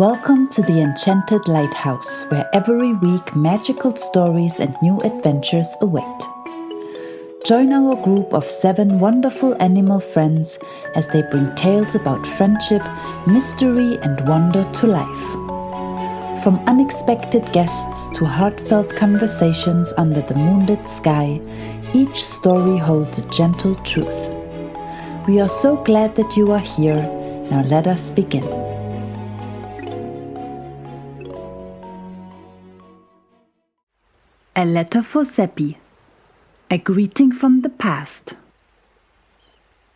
Welcome to the Enchanted Lighthouse, where every week magical stories and new adventures await. Join our group of 7 wonderful animal friends as they bring tales about friendship, mystery, and wonder to life. From unexpected guests to heartfelt conversations under the moonlit sky, each story holds a gentle truth. We are so glad that you are here. Now let us begin. A letter for Seppi. A greeting from the past.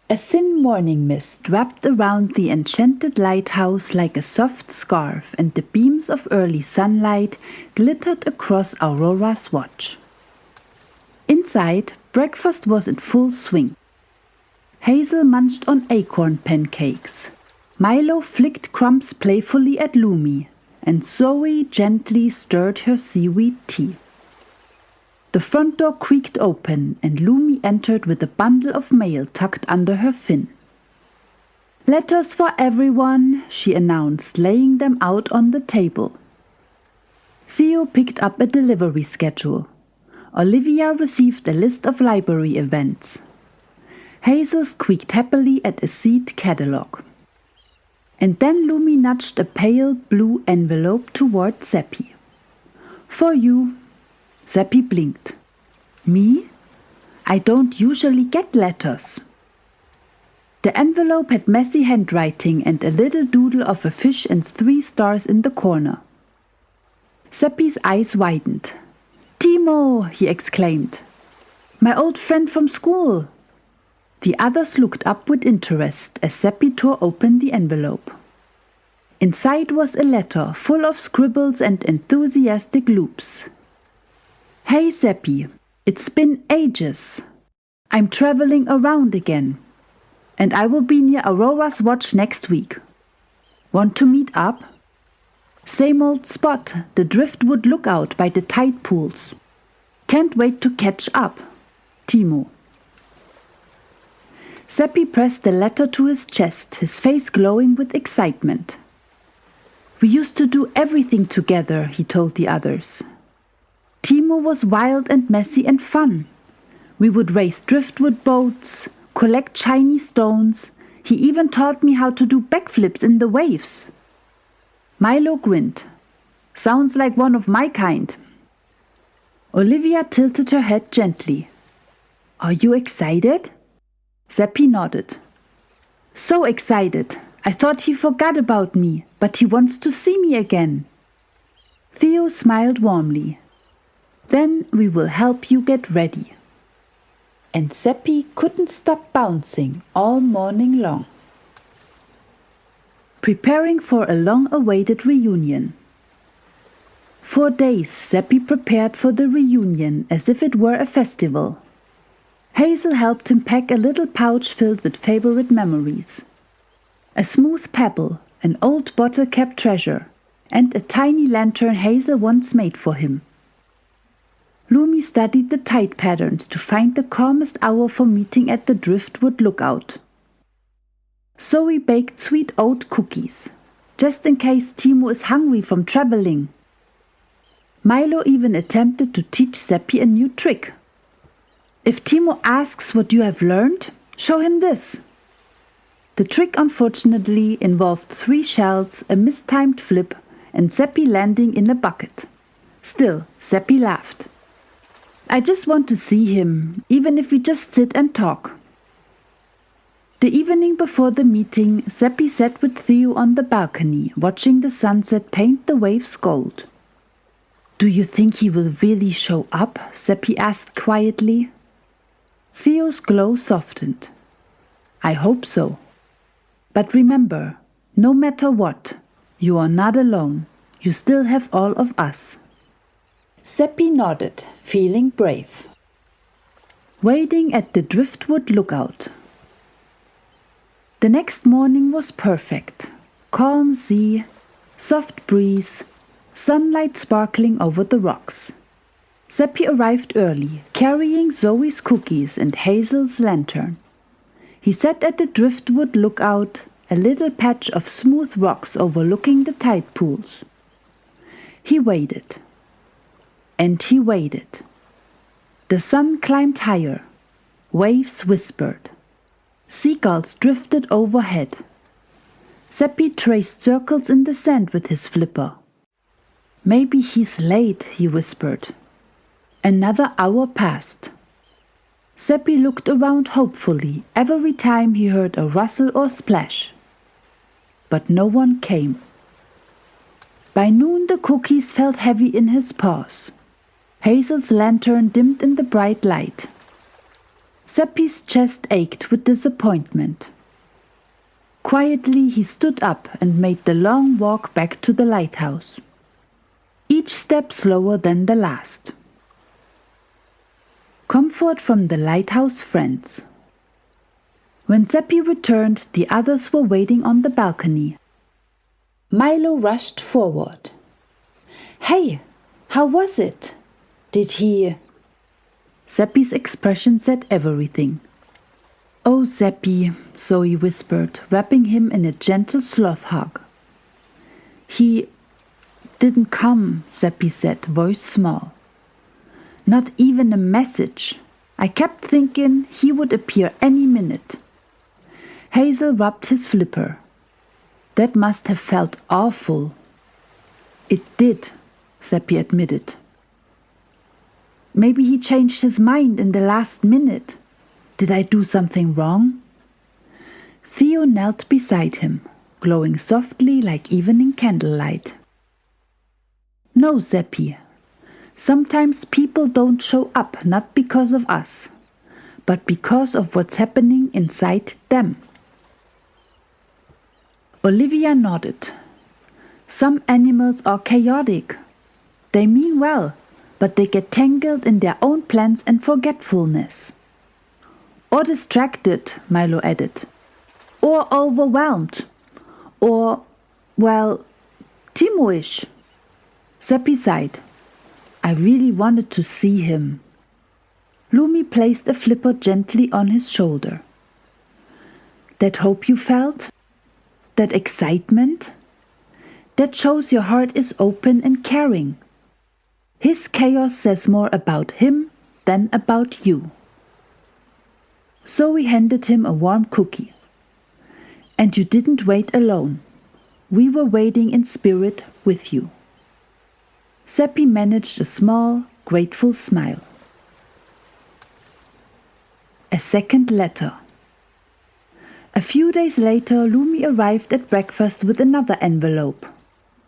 A thin morning mist wrapped around the enchanted lighthouse like a soft scarf, and the beams of early sunlight glittered across Aurora's watch. Inside, breakfast was in full swing. Hazel munched on acorn pancakes. Milo flicked crumbs playfully at Lumi, and Zoe gently stirred her seaweed tea. The front door creaked open, and Lumi entered with a bundle of mail tucked under her fin. "Letters for everyone," she announced, laying them out on the table. Theo picked up a delivery schedule. Olivia received a list of library events. Hazel squeaked happily at a seed catalog. And then Lumi nudged a pale blue envelope toward Seppi. "For you." Seppi blinked. "Me? I don't usually get letters." The envelope had messy handwriting and a little doodle of a fish and 3 stars in the corner. Seppi's eyes widened. "Timo!" he exclaimed. "My old friend from school!" The others looked up with interest as Seppi tore open the envelope. Inside was a letter full of scribbles and enthusiastic loops. "Hey Seppi, it's been ages. I'm traveling around again, and I will be near Aurora's watch next week. Want to meet up? Same old spot, the driftwood lookout by the tide pools. Can't wait to catch up. Timo." Seppi pressed the letter to his chest, his face glowing with excitement. "We used to do everything together," he told the others. "Timo was wild and messy and fun. We would race driftwood boats, collect shiny stones. He even taught me how to do backflips in the waves." Milo grinned. "Sounds like one of my kind." Olivia tilted her head gently. "Are you excited?" Seppi nodded. "So excited. I thought he forgot about me, but he wants to see me again." Theo smiled warmly. "Then we will help you get ready." And Seppi couldn't stop bouncing all morning long. Preparing for a long-awaited reunion. For days, Seppi prepared for the reunion as if it were a festival. Hazel helped him pack a little pouch filled with favorite memories. A smooth pebble, an old bottle-cap treasure, and a tiny lantern Hazel once made for him. Lumi studied the tide patterns to find the calmest hour for meeting at the driftwood lookout. Zoe baked sweet oat cookies, just in case Timo is hungry from traveling. Milo even attempted to teach Seppi a new trick. "If Timo asks what you have learned, show him this." The trick unfortunately involved 3 shells, a mistimed flip, and Seppi landing in a bucket. Still, Seppi laughed. "I just want to see him, even if we just sit and talk." The evening before the meeting, Seppi sat with Theo on the balcony, watching the sunset paint the waves gold. "Do you think he will really show up?" Seppi asked quietly. Theo's glow softened. "I hope so. But remember, no matter what, you are not alone. You still have all of us." Seppi nodded, feeling brave. Waiting at the driftwood lookout. The next morning was perfect. Calm sea, soft breeze, sunlight sparkling over the rocks. Seppi arrived early, carrying Zoe's cookies and Hazel's lantern. He sat at the driftwood lookout, a little patch of smooth rocks overlooking the tide pools. He waited. And he waited. The sun climbed higher. Waves whispered. Seagulls drifted overhead. Seppi traced circles in the sand with his flipper. Maybe he's late, he whispered. Another hour passed. Seppi looked around hopefully every time he heard a rustle or splash. But no one came. By noon the cookies felt heavy in his paws. Hazel's lantern dimmed in the bright light. Seppi's chest ached with disappointment. Quietly he stood up and made the long walk back to the lighthouse. Each step slower than the last. Comfort from the lighthouse friends. When Seppi returned, the others were waiting on the balcony. Milo rushed forward. "Hey, how was it? Did he—" Seppi's expression said everything. "Oh, Seppi," Zoe whispered, wrapping him in a gentle sloth hug. "He didn't come," Seppi said, voice small. "Not even a message. I kept thinking he would appear any minute." Hazel rubbed his flipper. "That must have felt awful." "It did," Seppi admitted. "Maybe he changed his mind in the last minute. Did I do something wrong?" Theo knelt beside him, glowing softly like evening candlelight. "No, Seppi. Sometimes people don't show up not because of us, but because of what's happening inside them." Olivia nodded. "Some animals are chaotic. They mean well, but they get tangled in their own plans and forgetfulness." "Or distracted," Milo added. "Or overwhelmed. Or, well, Timo-ish." Seppi sighed. "I really wanted to see him." Lumi placed a flipper gently on his shoulder. "That hope you felt? That excitement? That shows your heart is open and caring. His chaos says more about him than about you." Zoe handed him a warm cookie. "And you didn't wait alone. We were waiting in spirit with you." Seppi managed a small, grateful smile. A second letter. A few days later, Lumi arrived at breakfast with another envelope.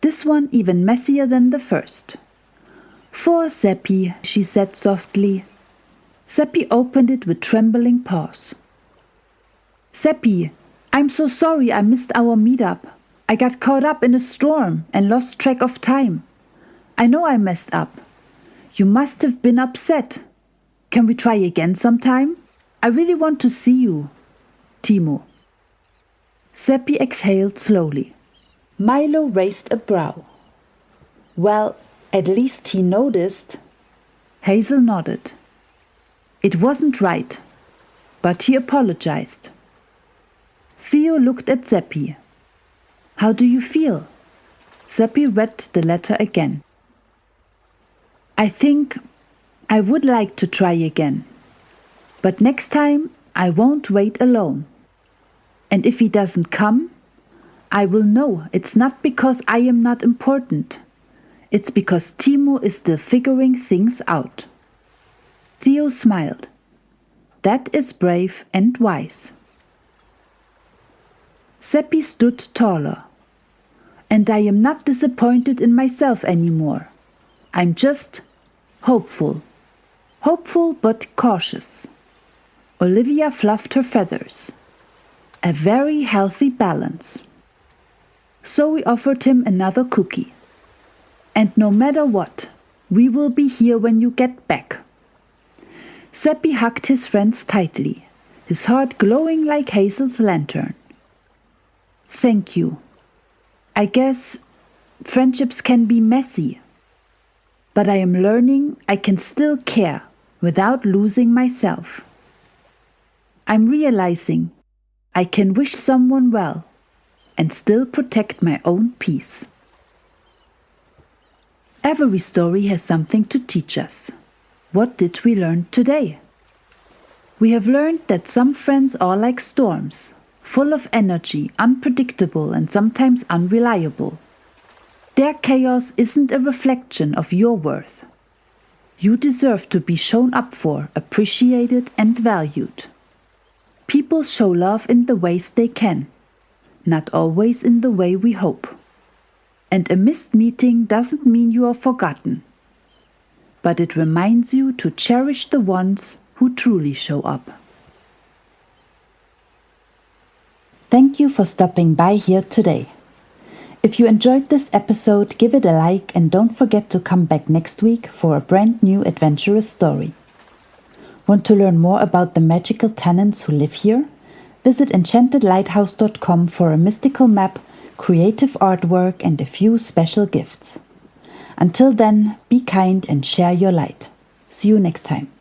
This one even messier than the first. "For Seppi," she said softly. Seppi opened it with trembling paws. "Seppi, I'm so sorry I missed our meetup. I got caught up in a storm and lost track of time. I know I messed up. You must have been upset. Can we try again sometime? I really want to see you. Timo." Seppi exhaled slowly. Milo raised a brow. "Well, at least he noticed." Hazel nodded. "It wasn't right, but he apologized." Theo looked at Seppi. "How do you feel?" Seppi read the letter again. "I think I would like to try again. But next time I won't wait alone. And if he doesn't come, I will know it's not because I am not important. It's because Timo is still figuring things out." Theo smiled. "That is brave and wise." Seppi stood taller. "And I am not disappointed in myself anymore. I'm just hopeful. Hopeful but cautious." Olivia fluffed her feathers. "A very healthy balance." Zoe offered him another cookie. "And no matter what, we will be here when you get back." Seppi hugged his friends tightly, his heart glowing like Hazel's lantern. "Thank you. I guess friendships can be messy. But I am learning I can still care without losing myself. I'm realizing I can wish someone well and still protect my own peace. Every story has something to teach us. What did we learn today? We have learned that some friends are like storms, full of energy, unpredictable and sometimes unreliable. Their chaos isn't a reflection of your worth. You deserve to be shown up for, appreciated and valued. People show love in the ways they can, not always in the way we hope. And a missed meeting doesn't mean you are forgotten, but it reminds you to cherish the ones who truly show up. Thank you for stopping by here today. If you enjoyed this episode, give it a like and don't forget to come back next week for a brand new adventurous story. Want to learn more about the magical tenants who live here? Visit enchantedlighthouse.com for a mystical map, creative artwork and a few special gifts. Until then, be kind and share your light. See you next time.